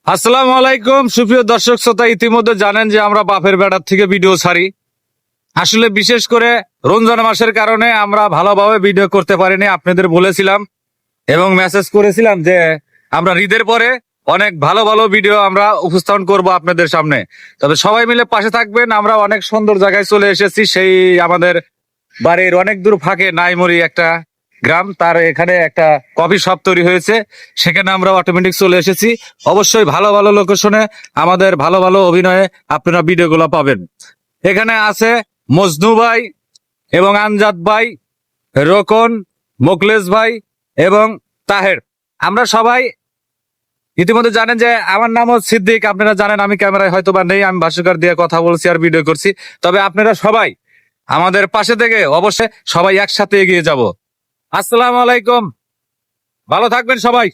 আসসালামু আলাইকুম সুপ্রিয় দর্শক শ্রোতা, ইতিমধ্যে জানেন যে আমরা বাপের বেড়ার থেকে ভিডিও ছাড়ি। আসলে বিশেষ করে রমজান মাসের কারণে আমরা ভালোভাবে ভিডিও করতে পারিনি। আপনাদের বলেছিলাম এবং মেসেজ করেছিলাম যে আমরা ঈদের পরে অনেক ভালো ভালো ভিডিও আমরা উপস্থাপন করব আপনাদের সামনে। তবে সবাই মিলে পাশে থাকবেন। আমরা অনেক সুন্দর জায়গায় চলে এসেছি, সেই আমাদের বাড়ির অনেক দূর ফাঁকে নাইমুরি একটা গ্রাম, তার এখানে একটা কফি শপ তৈরি হয়েছে, সেখানে আমরা অটোমেটিক চলে এসেছি। অবশ্যই ভালো ভালো লোকেশনে আমাদের ভালো ভালো অভিনয়ে আপনারা ভিডিওগুলো পাবেন। এখানে আছে মজনু ভাই এবং আমজাদ ভাই, রোকন, মোকলেশ ভাই এবং তাহের। আমরা সবাই ইতিমধ্যে জানেন যে আমার নাম হচ্ছে সিদ্দিক। আপনারা জানেন আমি ক্যামেরায় হয়তো বা নেই, আমি ভাষ্যকার দিয়ে কথা বলছি আর ভিডিও করছি। তবে আপনারা সবাই আমাদের পাশে থেকে অবশ্যই সবাই একসাথে এগিয়ে যাব। আসসালামু আলাইকুম, ভালো থাকবেন সবাই।